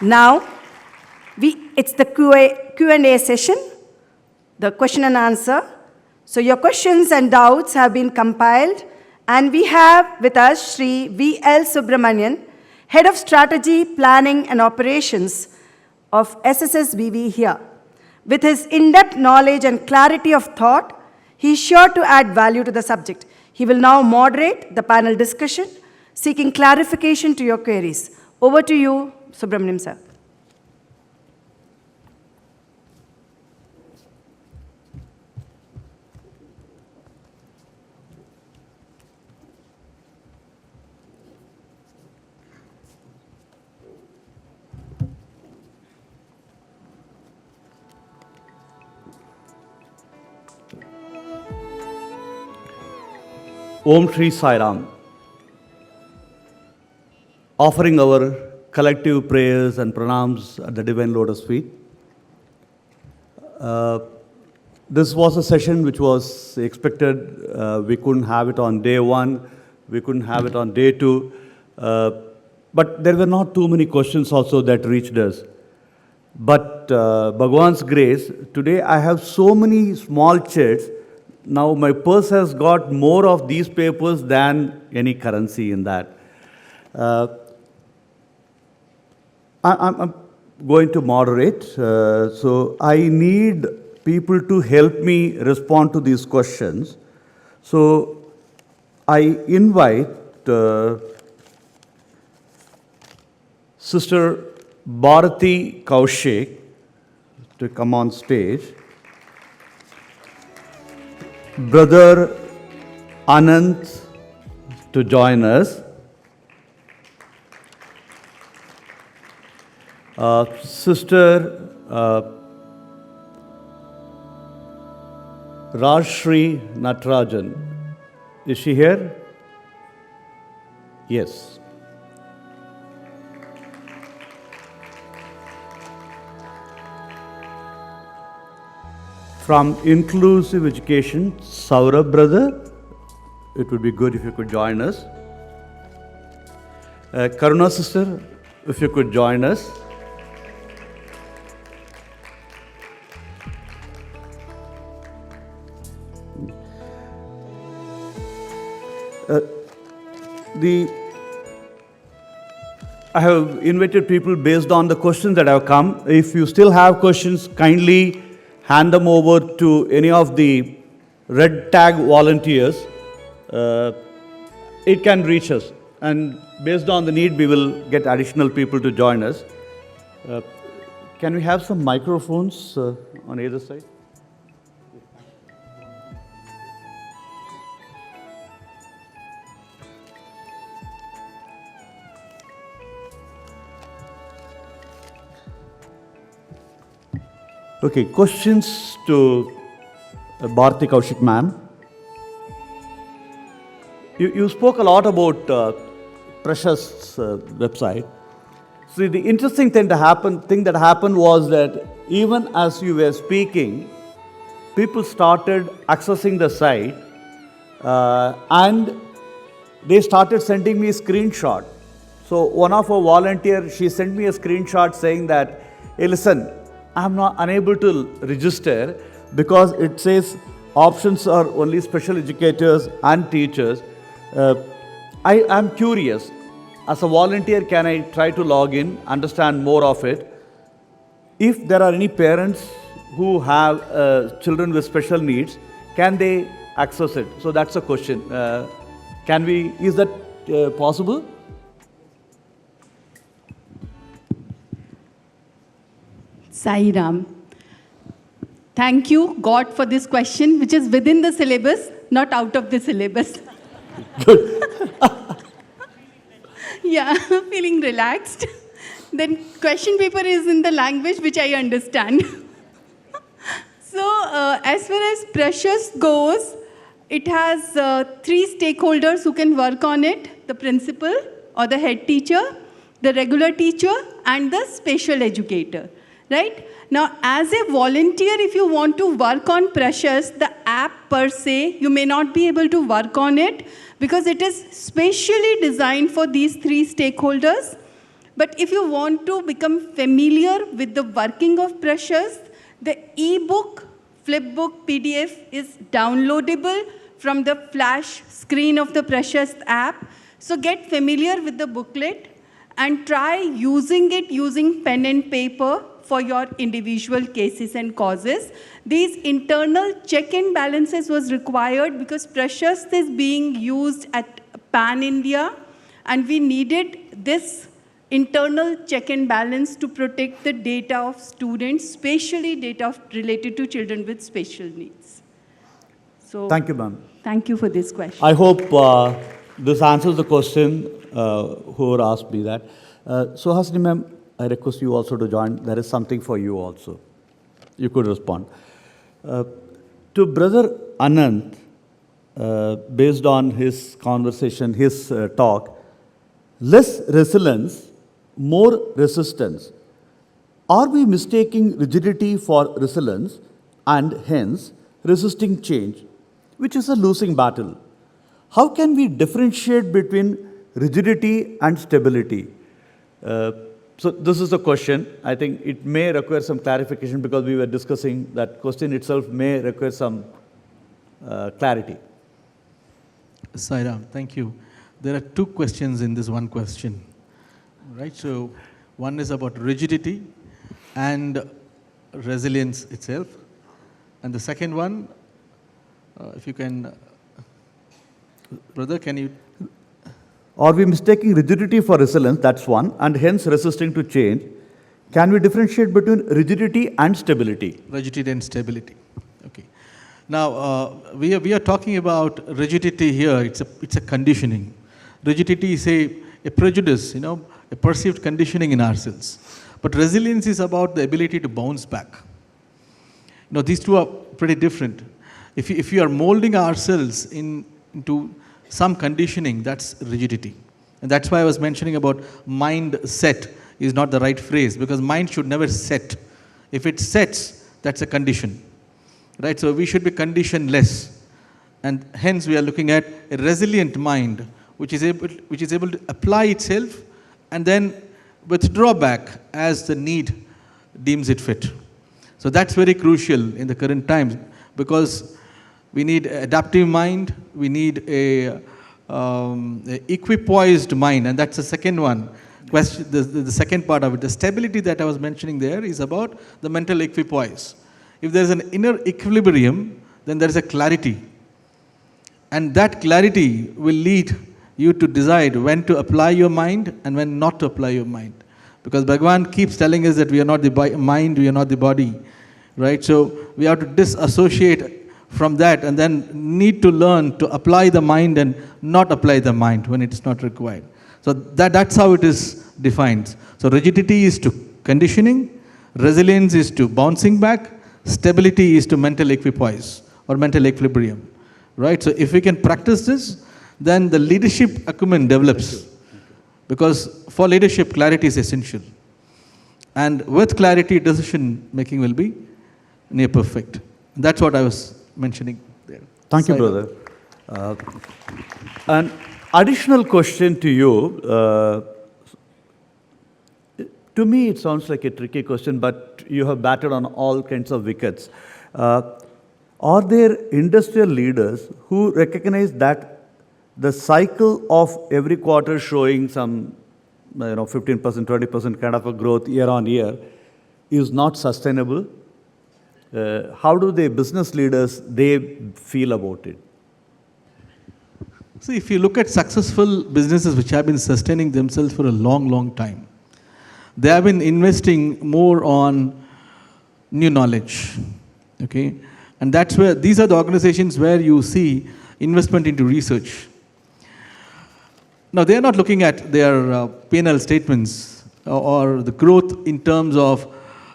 Now, it's the Q&A session, the question and answer. So your questions and doubts have been compiled, and we have with us Shri V.L. Subramanian, Head of Strategy, Planning and Operations of SSSVV here. With his in-depth knowledge and clarity of thought, he is sure to add value to the subject. He will now moderate the panel discussion, seeking clarification to your queries. Over to you, Subramanian sir. Om Shri Sai Ram. Offering our collective prayers and pranams at the Divine Lotus feet. This was a session which was expected. We couldn't have it on day one. We couldn't have it on day two. But there were not too many questions also that reached us. But Bhagwan's grace, today I have so many small checks. Now my purse has got more of these papers than any currency in that. I'm going to moderate, so I need people to help me respond to these questions. So I invite Sister Bharati Kaushik to come on stage. Brother Anant to join us. Sister Rajshri Natarajan. Is she here? Yes. From Inclusive Education, Saurabh brother, it would be good if you could join us. Karuna sister, if you could join us. I have invited people based on the questions that have come. If you still have questions, kindly hand them over to any of the red tag volunteers. It can reach us, and based on the need, we will get additional people to join us. Can we have some microphones on either side? Okay, questions to Bharati Kaushik ma'am. You spoke a lot about Precious website. See, the interesting thing that happened was that even as you were speaking, people started accessing the site and they started sending me a screenshot. So one of our volunteers, she sent me a screenshot saying that, hey, listen, I'm not unable to register because it says options are only special educators and teachers. I am curious, as a volunteer, can I try to log in, understand more of it? If there are any parents who have children with special needs, can they access it? So that's a question. Is that possible? Sai Ram. Thank you, God, for this question, which is within the syllabus, not out of the syllabus. Good. Yeah, feeling relaxed. Then question paper is in the language which I understand. So as far as Precious goes, it has 3 stakeholders who can work on it: the principal or the head teacher, the regular teacher, and the special educator. Right? Now, as a volunteer, if you want to work on Precious, the app per se, you may not be able to work on it because it is specially designed for these 3 stakeholders. But if you want to become familiar with the working of Precious, the e-book, flipbook, PDF is downloadable from the flash screen of the Precious app. So get familiar with the booklet and try using it using pen and paper for your individual cases and causes. These internal check and balances was required because Precious is being used at Pan India, and we needed this internal check and balance to protect the data of students, especially data related to children with special needs. So Thank you, ma'am. thank you for this question. I hope this answers the question whoever asked me that. So Hasni ma'am, I request you also to join. There is something for you also. You could respond. To Brother Anant, based on his conversation, his talk, less resilience, more resistance. Are we mistaking rigidity for resilience and hence resisting change, which is a losing battle? How can we differentiate between rigidity and stability? So this is the question. I think it may require some clarification because we were discussing that question itself may require some clarity. Sairam, thank you. There are two questions in this one question, right? So one is about rigidity and resilience itself. And the second one, if you can, brother, can you? Are we mistaking rigidity for resilience? That's one, and hence resisting to change. Can we differentiate between rigidity and stability? Rigidity and stability. Okay. Now, we are talking about rigidity here. It's a conditioning. Rigidity is a prejudice, a perceived conditioning in ourselves. But resilience is about the ability to bounce back. These two are pretty different. If you are molding ourselves into some conditioning, that's rigidity. And that's why I was mentioning about mindset is not the right phrase, because mind should never set. If it sets, that's a condition. Right? So we should be conditionless. And hence we are looking at a resilient mind, which is able to apply itself and then withdraw back as the need deems it fit. So that's very crucial in the current times, because we need adaptive mind, we need a equipoised mind, and that's the second one. The second part of it, the stability that I was mentioning there is about the mental equipoise. If there's an inner equilibrium, then there is a clarity. And that clarity will lead you to decide when to apply your mind and when not to apply your mind. Because Bhagavan keeps telling us that we are not the mind, we are not the body. Right? So we have to disassociate from that and then need to learn to apply the mind and not apply the mind when it's not required. So that's how it is defined. So rigidity is to conditioning, resilience is to bouncing back, stability is to mental equipoise or mental equilibrium. Right? So if we can practice this, then the leadership acumen develops. Because for leadership, clarity is essential. And with clarity, decision making will be near perfect. That's what I was mentioning there. Thank you, brother. An additional question to you. To me, it sounds like a tricky question, but you have batted on all kinds of wickets. Are there industrial leaders who recognize that the cycle of every quarter showing some 15%, 20% kind of a growth year on year is not sustainable? How do the business leaders, they feel about it? See, if you look at successful businesses which have been sustaining themselves for a long, long time, they have been investing more on new knowledge. Okay? And that's where, these are the organizations where you see investment into research. Now, they are not looking at their P&L statements or the growth in terms of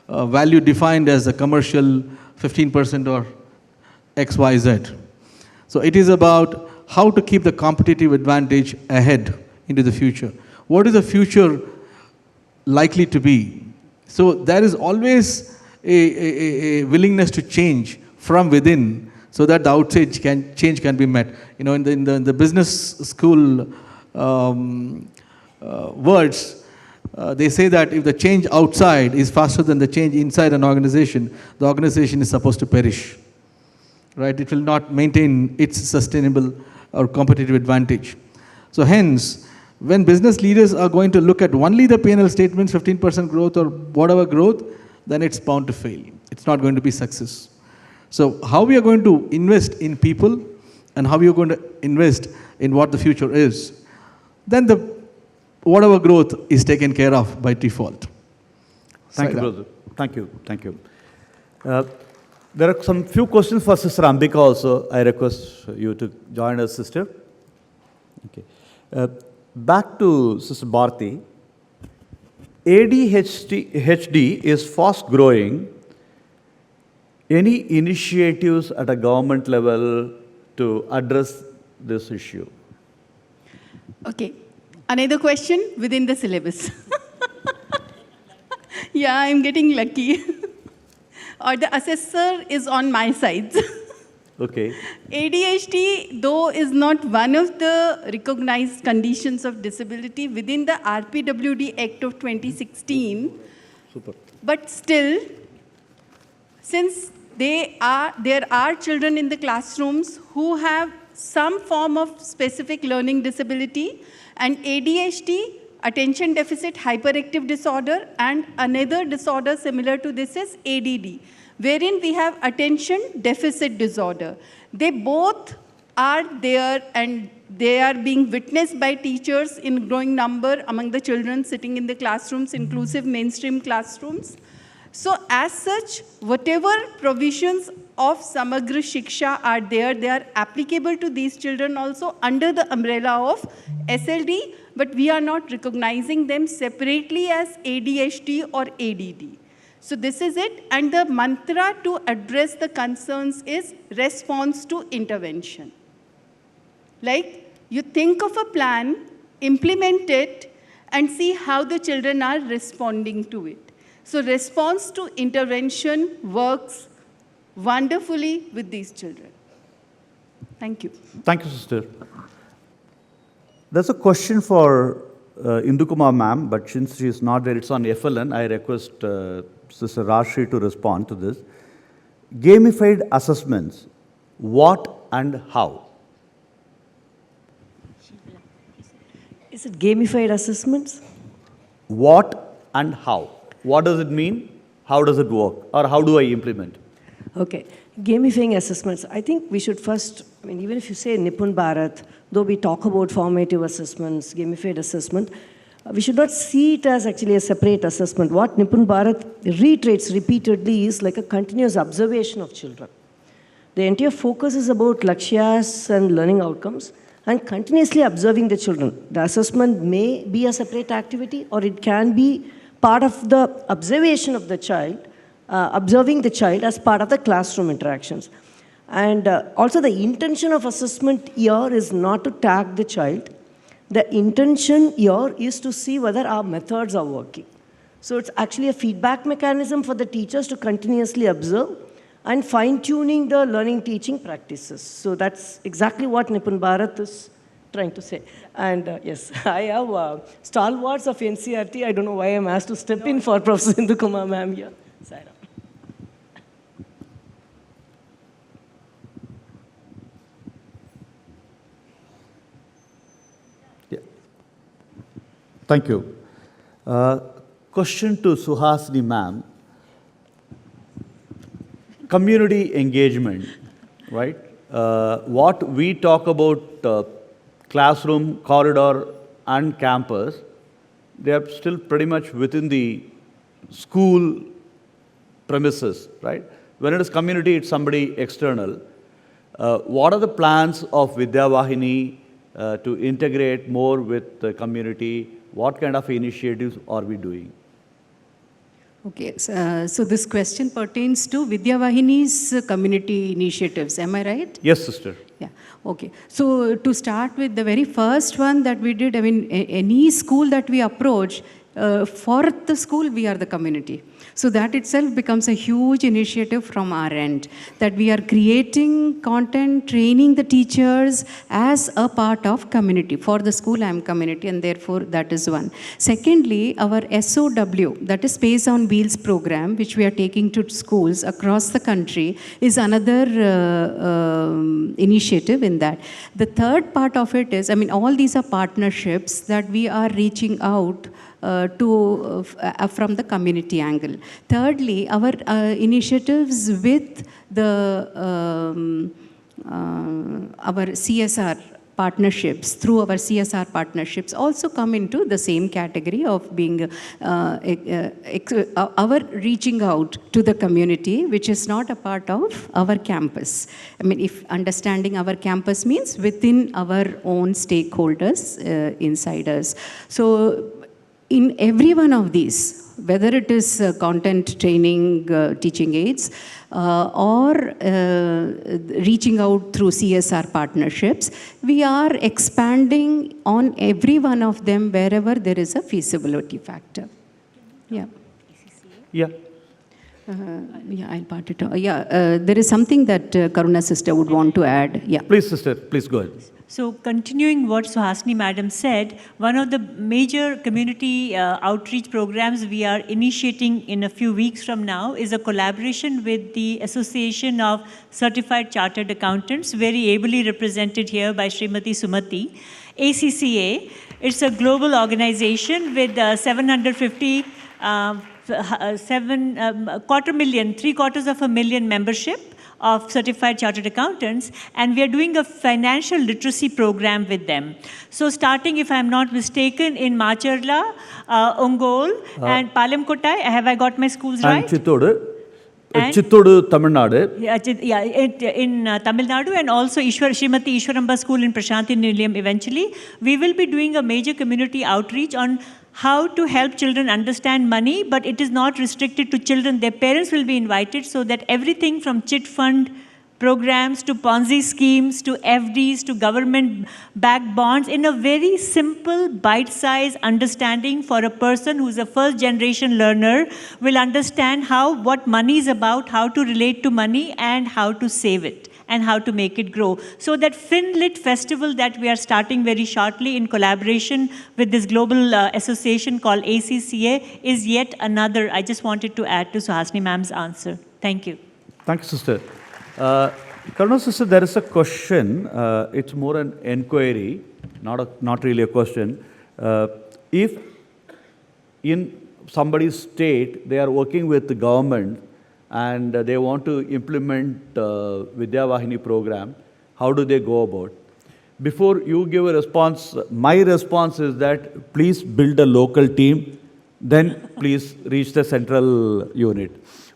value defined as a commercial 15% or XYZ. So it is about how to keep the competitive advantage ahead into the future. What is the future likely to be? So there is always a willingness to change from within so that the outside change can be met. In the business school words, they say that if the change outside is faster than the change inside an organization, the organization is supposed to perish. Right? It will not maintain its sustainable or competitive advantage. So hence, when business leaders are going to look at only the P&L statements, 15% growth or whatever growth, then it's bound to fail. It's not going to be success. So how we are going to invest in people and how we are going to invest in what the future is, then the whatever growth is taken care of by default. Thank you, brother. Thank you. There are some few questions for Sister Ambika also. I request you to join us, sister. Okay. Back to Sister Bharti. ADHD is fast growing. Any initiatives at a government level to address this issue? Okay. Another question within the syllabus. Yeah, I'm getting lucky. Or the assessor is on my side. Okay. ADHD, though, is not one of the recognized conditions of disability within the RPWD Act of 2016. Super. But still, since there are children in the classrooms who have some form of specific learning disability, and ADHD, attention deficit hyperactive disorder, and another disorder similar to this is ADD, wherein we have attention deficit disorder. They both are there and they are being witnessed by teachers in growing number among the children sitting in the classrooms, inclusive mainstream classrooms. So as such, whatever provisions of Samagra Shiksha are there, they are applicable to these children also under the umbrella of SLD, but we are not recognizing them separately as ADHD or ADD. So this is it, and the mantra to address the concerns is response to intervention. Like, you think of a plan, implement it, and see how the children are responding to it. So response to intervention works wonderfully with these children. Thank you. Thank you, sister. There's a question for Indukuma ma'am, but since she is not there, it's on FLN. I request Sister Rashri to respond to this. Gamified assessments, what and how? Is it gamified assessments? What and how? What does it mean? How does it work? Or how do I implement? Okay. Gamifying assessments. I think we should first, even if you say Nipun Bharat, though we talk about formative assessments, gamified assessment, we should not see it as actually a separate assessment. What Nipun Bharat reiterates repeatedly is like a continuous observation of children. The entire focus is about lakshyas and learning outcomes and continuously observing the children. The assessment may be a separate activity or it can be part of the observation of the child, observing the child as part of the classroom interactions. And also the intention of assessment here is not to tag the child. The intention here is to see whether our methods are working. So it's actually a feedback mechanism for the teachers to continuously observe and fine-tuning the learning teaching practices. So that's exactly what Nipun Bharat is trying to say. And yes, I have stalwarts of NCRT. I don't know why I'm asked to step in for Professor Indukuma ma'am here. Sorry. Thank you. Question to Suhasini ma'am. Community engagement, right? What we talk about classroom, corridor, and campus, they are still pretty much within the school premises, right? When it is community, it's somebody external. What are the plans of Vidyavahini to integrate more with the community? What kind of initiatives are we doing? Okay, so this question pertains to Vidyavahini's community initiatives, am I right? Yes, sister. Yeah, okay. So to start with, the very first one that we did, any school that we approach, for the school, we are the community. So that itself becomes a huge initiative from our end, that we are creating content, training the teachers as a part of community. For the school, I am community, and therefore that is one. Secondly, our SOW, that is Space on Wheels program, which we are taking to schools across the country, is another initiative in that. The third part of it is, I mean, all these are partnerships that we are reaching out from the community angle. Thirdly, our initiatives with the our CSR partnerships, through our CSR partnerships, also come into the same category of being our reaching out to the community, which is not a part of our campus. I mean, if understanding our campus means within our own stakeholders inside us. So in every one of these, whether it is content training, teaching aids, or reaching out through CSR partnerships, we are expanding on every one of them wherever there is a feasibility factor. Yeah. Yeah. Yeah, I'll part it. There is something that Karuna sister would want to add. Yeah. Please, sister, please go ahead. So continuing what Suhasini madam said, one of the major community outreach programs we are initiating in a few weeks from now is a collaboration with the Association of Certified Chartered Accountants, very ably represented here by Srimati Sumati. ACCA, it's a global organization with 750, 750,000 membership of certified chartered accountants, and we are doing a financial literacy program with them. So starting, if I'm not mistaken, in Macharla, Ongole, and Palamkottai, have I got my schools right? And Chittodu, Tamil Nadu. In Tamil Nadu, and also Srimati Ishwaramba School in Prashanti Nilayam eventually. We will be doing a major community outreach on how to help children understand money, but it is not restricted to children. Their parents will be invited, so that everything from chit fund programs to Ponzi schemes to FDs to government-backed bonds in a very simple, bite-sized understanding for a person who's a first-generation learner will understand what money is about, how to relate to money, and how to save it, and how to make it grow. So that FinLit festival that we are starting very shortly in collaboration with this global association called ACCA is yet another. I just wanted to add to Suhasini ma'am's answer. Thank you. Thank you, sister. Karuna sister, there is a question. It's more an enquiry, not really a question. If in somebody's state they are working with the government and they want to implement Vidya Vahini program, how do they go about? Before you give a response, my response is that please build a local team, then please reach the central unit.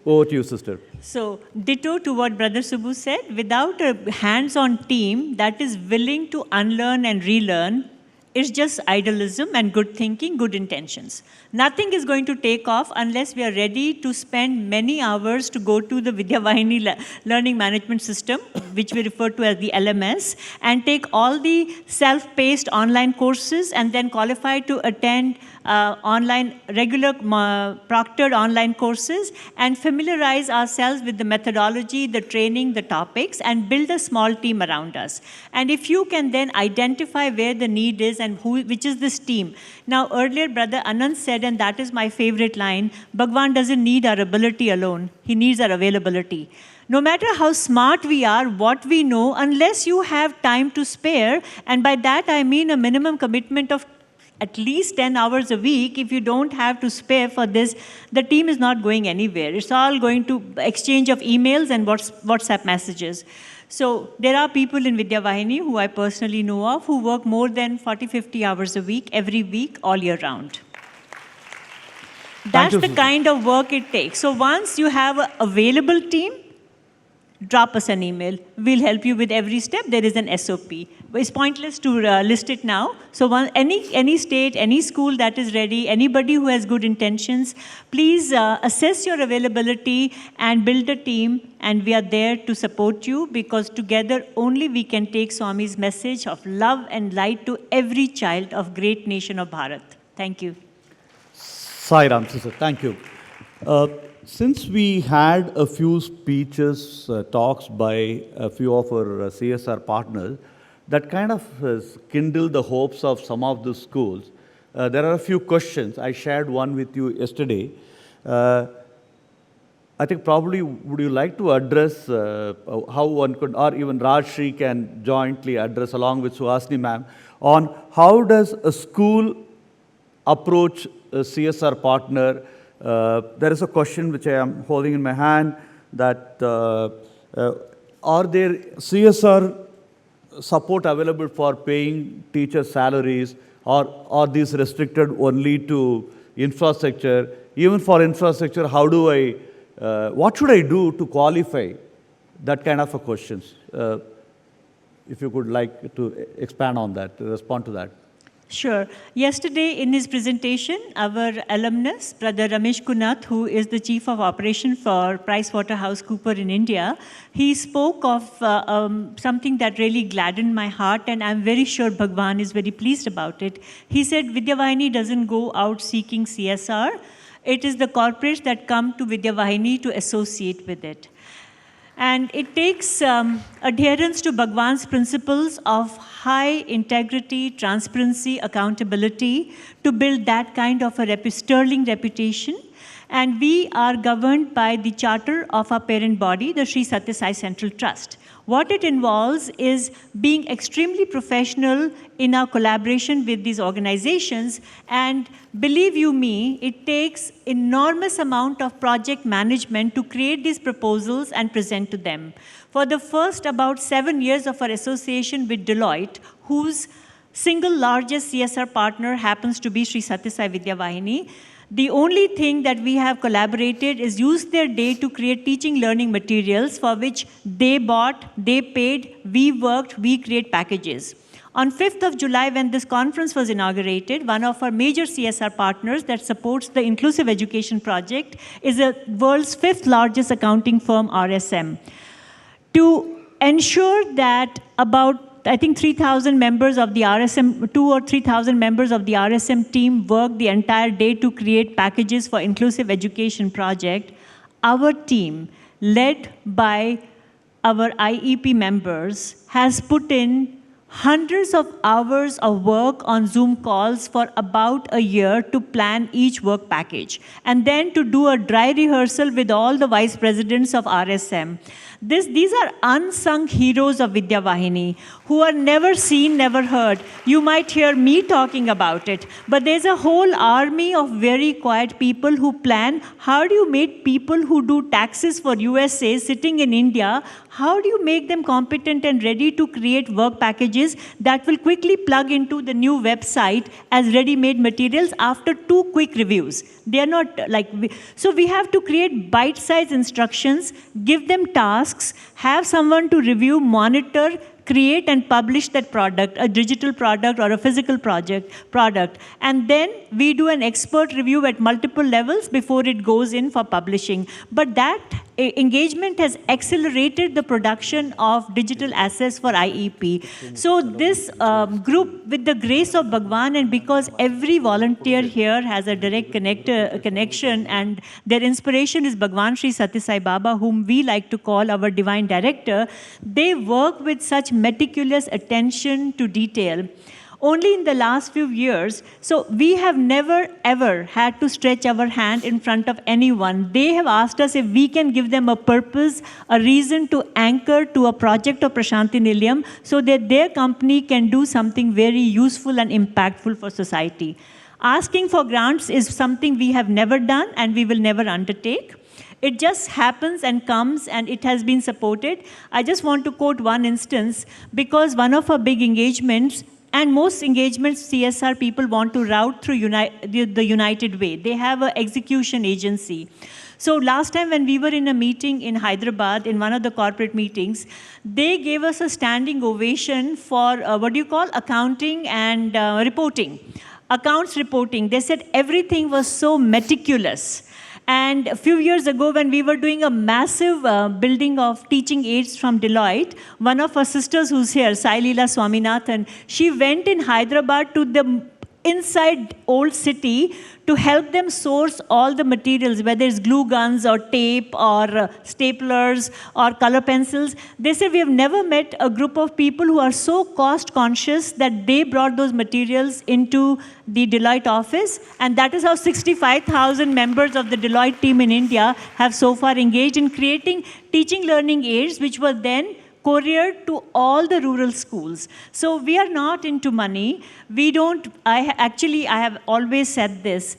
Over to you, sister. So, ditto to what Brother Subbu said, without a hands-on team that is willing to unlearn and relearn, it's just idealism and good thinking, good intentions. Nothing is going to take off unless we are ready to spend many hours to go to the Vidya Vahini learning management system, which we refer to as the LMS, and take all the self-paced online courses and then qualify to attend regular proctored online courses and familiarize ourselves with the methodology, the training, the topics, and build a small team around us. And if you can then identify where the need is and which is this team. Now, earlier, Brother Anand said, and that is my favorite line, Bhagwan doesn't need our ability alone. He needs our availability. No matter how smart we are, what we know, unless you have time to spare, and by that I mean a minimum commitment of at least 10 hours a week, if you don't have to spare for this, the team is not going anywhere. It's all going to exchange of emails and WhatsApp messages. So there are people in Vidya Vahini who I personally know of who work more than 40-50 hours a week, every week, all year round. That's the kind of work it takes. So once you have an available team, drop us an email. We'll help you with every step. There is an SOP. It's pointless to list it now. So any state, any school that is ready, anybody who has good intentions, please assess your availability and build a team. And we are there to support you, because together only we can take Swami's message of love and light to every child of great nation of Bharat. Thank you. Sai Ram, sister, thank you. Since we had a few speeches, talks by a few of our CSR partners, that kind of has kindled the hopes of some of the schools. There are a few questions. I shared one with you yesterday. I think probably would you like to address how one could, or even Rajshri can jointly address along with Suhasini ma'am, on how does a school approach a CSR partner? There is a question which I am holding in my hand that are there CSR support available for paying teachers' salaries, or are these restricted only to infrastructure? Even for infrastructure, how do I, what should I do to qualify? That kind of a questions. If you could like to expand on that, respond to that. Sure. Yesterday in his presentation, our alumnus, Brother Ramesh Kunath, who is the Chief of Operation for PricewaterhouseCoopers in India, he spoke of something that really gladdened my heart, and I'm very sure Bhagwan is very pleased about it. He said Vidyavahini doesn't go out seeking CSR. It is the corporates that come to Vidyavahini to associate with it. And it takes adherence to Bhagwan's principles of high integrity, transparency, accountability to build that kind of a sterling reputation. And we are governed by the charter of our parent body, the Sri Satya Sai Central Trust. What it involves is being extremely professional in our collaboration with these organizations, and believe you me, it takes enormous amount of project management to create these proposals and present to them. For the first about 7 years of our association with Deloitte, whose single largest CSR partner happens to be Sri Satya Sai Vidyavahini, the only thing that we have collaborated is use their day to create teaching learning materials for which they bought, they paid, we worked, we create packages. On 5th of July, when this conference was inaugurated, one of our major CSR partners that supports the Inclusive Education Project is the world's 5th largest accounting firm, RSM. To ensure that about I think 3,000 members of the RSM, 2,000 or 3,000 members of the RSM team worked the entire day to create packages for Inclusive Education Project. Our team, led by our IEP members, has put in hundreds of hours of work on Zoom calls for about a year to plan each work package, and then to do a dry rehearsal with all the vice presidents of RSM. These are unsung heroes of Vidyavahini who are never seen, never heard. You might hear me talking about it, but there's a whole army of very quiet people who plan how do you make people who do taxes for USA sitting in India, how do you make them competent and ready to create work packages that will quickly plug into the new website as ready-made materials after 2 quick reviews. They are not like, so we have to create bite-sized instructions, give them tasks, have someone to review, monitor, create and publish that product, a digital product or a physical product. And then we do an expert review at multiple levels before it goes in for publishing. But that engagement has accelerated the production of digital assets for IEP. So this group, with the grace of Bhagwan, and because every volunteer here has a direct connection, and their inspiration is Bhagwan Sri Satya Sai Baba, whom we like to call our divine director, they work with such meticulous attention to detail. Only in the last few years, so we have never ever had to stretch our hand in front of anyone. They have asked us if we can give them a purpose, a reason to anchor to a project of Prashanti Nilayam so that their company can do something very useful and impactful for society. Asking for grants is something we have never done and we will never undertake. It just happens and comes, and it has been supported. I just want to quote one instance, because one of our big engagements, and most engagements CSR people want to route through the United Way. They have an execution agency. So last time when we were in a meeting in Hyderabad, in one of the corporate meetings, they gave us a standing ovation for, accounting and reporting. Accounts reporting. They said everything was so meticulous. And a few years ago, when we were doing a massive building of teaching aids from Deloitte, one of our sisters who's here, Sai Leela Swaminathan, she went in Hyderabad to the inside Old City to help them source all the materials, whether it's glue guns or tape or staplers or color pencils. They said, we have never met a group of people who are so cost conscious that they brought those materials into the Deloitte office. And that is how 65,000 members of the Deloitte team in India have so far engaged in creating teaching learning aids, which were then couriered to all the rural schools. So we are not into money. We don't, I have always said this.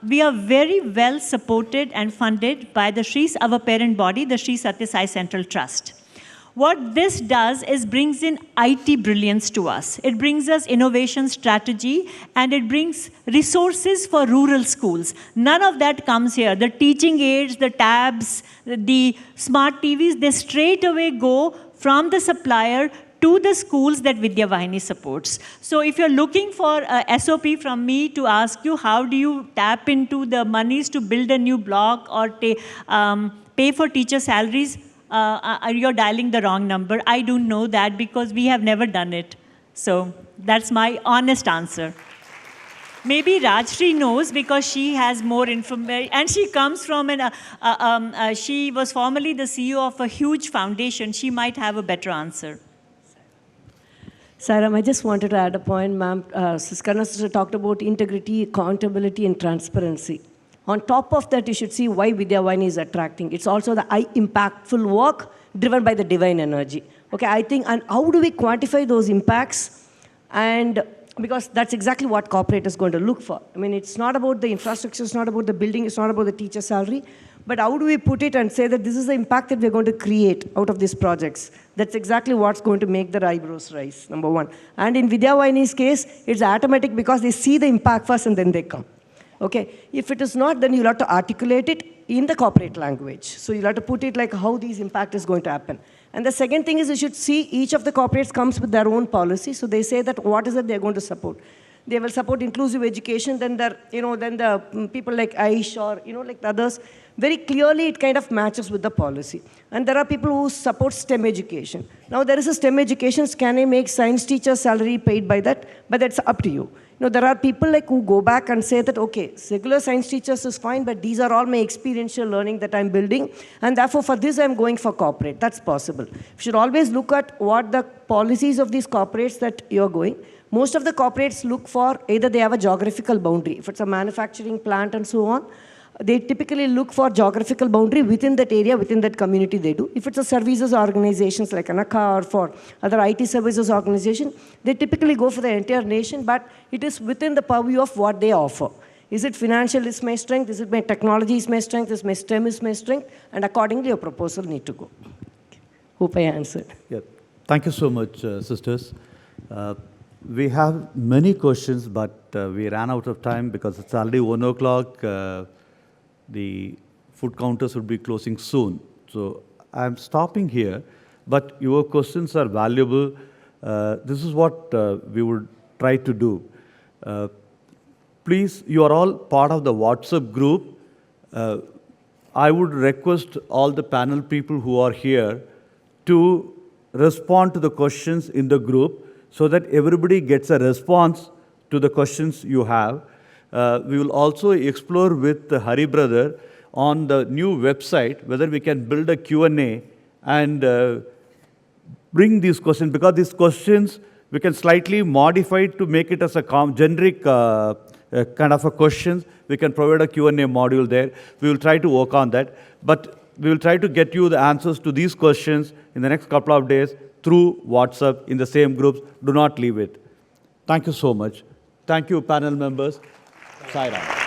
We are very well supported and funded by the our parent body, the Sri Satya Sai Central Trust. What this does is brings in IT brilliance to us. It brings us innovation strategy, and it brings resources for rural schools. None of that comes here. The teaching aids, the tabs, the smart TVs, they straight away go from the supplier to the schools that Vidyavahini supports. So if you're looking for a SOP from me to ask you, how do you tap into the monies to build a new block or pay for teacher salaries, you're dialing the wrong number. I don't know that because we have never done it. So that's my honest answer. Maybe Rajshri knows because she has more information, and she comes from she was formerly the CEO of a huge foundation. She might have a better answer. Sairam, I just wanted to add a point, ma'am. Karna sister talked about integrity, accountability, and transparency. On top of that, you should see why Vidyavahini is attracting. It's also the impactful work driven by the divine energy. Okay, I think, and how do we quantify those impacts? And because that's exactly what corporate is going to look for. I mean, it's not about the infrastructure, it's not about the building, it's not about the teacher salary, but how do we put it and say that this is the impact that we're going to create out of these projects? That's exactly what's going to make their eyebrows rise, number one. And in Vidyavahini's case, it's automatic because they see the impact first and then they come. Okay, if it is not, then you'll have to articulate it in the corporate language. So you'll have to put it like how these impact is going to happen. And the second thing is you should see each of the corporates comes with their own policy. So they say that what is it they're going to support. They will support inclusive education, then the people like Aish or like the others, very clearly it kind of matches with the policy. And there are people who support STEM education. Now there is a STEM education, can I make science teacher salary paid by that? But that's up to you. There are people like who go back and say that, okay, secular science teachers is fine, but these are all my experiential learning that I'm building, and therefore for this I'm going for corporate. That's possible. You should always look at what the policies of these corporates that you're going. Most of the corporates look for either they have a geographical boundary. If it's a manufacturing plant and so on, they typically look for geographical boundary within that area, within that community they do. If it's a services organizations like Anaka or for other IT services organization, they typically go for the entire nation, but it is within the purview of what they offer. Is it financial is my strength? Is it my technology is my strength? Is my STEM is my strength? And accordingly, your proposal need to go. Hope I answered. Yeah. Thank you so much, sisters. We have many questions, but we ran out of time because it's already 1 o'clock. The food counters will be closing soon. So I'm stopping here, but your questions are valuable. This is what we would try to do. Please, you are all part of the WhatsApp group. I would request all the panel people who are here to respond to the questions in the group so that everybody gets a response to the questions you have. We will also explore with Hari brother on the new website whether we can build a Q&A and bring these questions, because these questions we can slightly modify to make it as a generic kind of a questions. We can provide a Q&A module there. We will try to work on that. But we will try to get you the answers to these questions in the next couple of days through WhatsApp in the same groups. Do not leave it. Thank you so much. Thank you, panel members. Sai Ram.